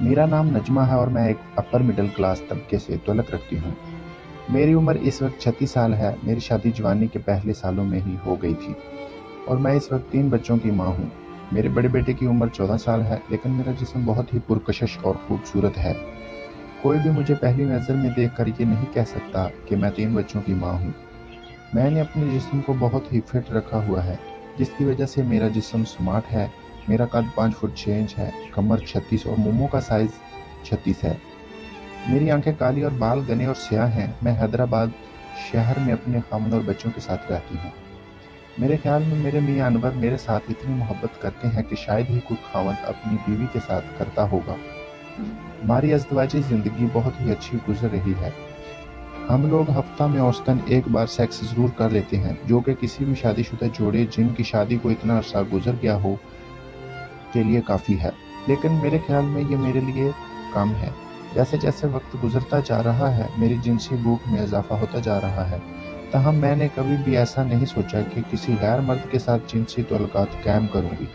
मेरा नाम नजमा है और मैं एक अपर मिडिल क्लास तबके से तल्लुक़ रखती हूँ। मेरी उम्र इस वक्त 36 साल है। मेरी शादी जवानी के पहले सालों में ही हो गई थी और मैं इस वक्त 3 बच्चों की माँ हूँ। मेरे बड़े बेटे की उम्र 14 साल है, लेकिन मेरा जिस्म बहुत ही पुरकशिश और खूबसूरत है। कोई भी मुझे पहली नज़र में देखकर ये नहीं कह सकता कि मैं 3 बच्चों की माँ हूँ। मैंने अपने जिस्म को बहुत ही फिट रखा हुआ है, जिसकी वजह से मेरा जिस्म स्मार्ट है। मेरा कद 5 फुट 6 इंच है, कमर 36 और मोमो का साइज़ 36 है। मेरी आंखें काली और बाल घने और स्याह हैं। मैं हैदराबाद शहर में अपने खामद और बच्चों के साथ रहती हूँ। मेरे ख्याल में मेरे मियाँ अनवर मेरे साथ इतनी मोहब्बत करते हैं कि शायद ही कोई खावंद अपनी बीवी के साथ करता होगा। हमारी अज़दवाजी ज़िंदगी बहुत ही अच्छी गुजर रही है। हम लोग हफ्ता में औसतन एक बार सेक्स ज़रूर कर लेते हैं, जो कि किसी भी शादीशुदा जोड़े जिनकी शादी को इतना अरसा गुजर गया हो के लिए काफ़ी है। लेकिन मेरे ख्याल में ये मेरे लिए कम है। जैसे जैसे वक्त गुजरता जा रहा है, मेरी जिनसी भूख में इजाफा होता जा रहा है। ताहम मैंने कभी भी ऐसा नहीं सोचा कि किसी गैर मर्द के साथ जिनसी ताल्लुकात कायम करूंगी।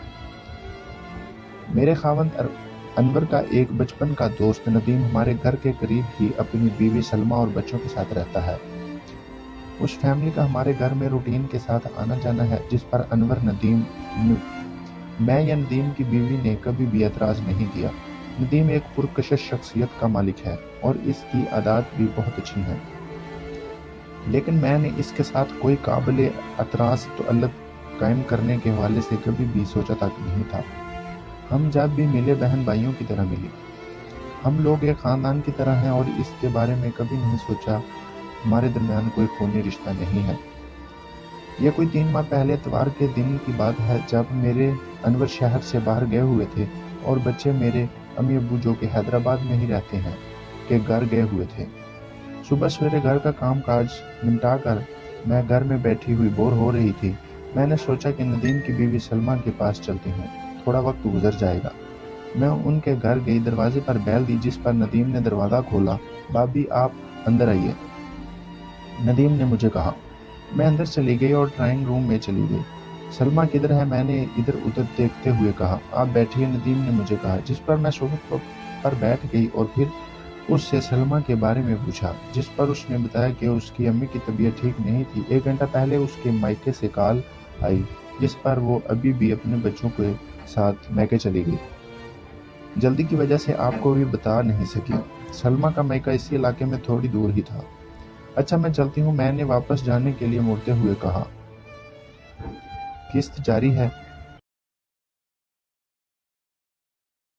मेरे खावंद अनवर का एक बचपन का दोस्त नदीम हमारे घर के करीब ही अपनी बीवी सलमा और बच्चों के साथ रहता है। उस फैमिली का हमारे घर में रूटीन के साथ आना जाना है, जिस पर अनवर मैं या नदीम की बीवी ने कभी भी एतराज़ नहीं किया। नदीम एक पुरकशिश शख्सियत का मालिक है और इसकी आदत भी बहुत अच्छी हैं, लेकिन मैंने इसके साथ कोई काबिल एतराज़ तअल्लुक़ कायम करने के हवाले से कभी भी सोचा तक नहीं था। हम जब भी मिले बहन भाइयों की तरह मिले। हम लोग एक ख़ानदान की तरह हैं और इसके बारे में कभी नहीं सोचा हमारे दरमियान कोई खूनी रिश्ता नहीं है। यह कोई 3 माह पहले इतवार के दिन की बात है, जब मेरे अनवर शहर से बाहर गए हुए थे और बच्चे मेरे अम्मी अब्बू, जो कि हैदराबाद में ही रहते हैं, के घर गए हुए थे। सुबह सवेरे घर का काम काज निपटा कर मैं घर में बैठी हुई बोर हो रही थी। मैंने सोचा कि नदीम की बीवी सलमा के पास चलती हूँ, थोड़ा वक्त गुजर जाएगा। मैं उनके घर गई, दरवाजे पर बैल दी, जिस पर नदीम ने दरवाज़ा खोला। भाभी आप अंदर आइए, नदीम ने मुझे कहा। मैं अंदर चली गई और ड्राइंग रूम में चली गई। सलमा किधर है, मैंने इधर उधर देखते हुए कहा। आप बैठिए, नदीम ने मुझे कहा, जिस पर मैं सोफे पर बैठ गई और फिर उससे सलमा के बारे में पूछा, जिस पर उसने बताया कि उसकी अम्मी की तबीयत ठीक नहीं थी। 1 घंटा पहले उसके मायके से कॉल आई, जिस पर वो अभी भी अपने बच्चों के साथ मैके चली गई। जल्दी की वजह से आपको भी बता नहीं सकी। सलमा का मायका इसी इलाके में थोड़ी दूर ही था। अच्छा मैं चलती हूँ, मैंने वापस जाने के लिए मुड़ते हुए कहा। किस्त जारी है,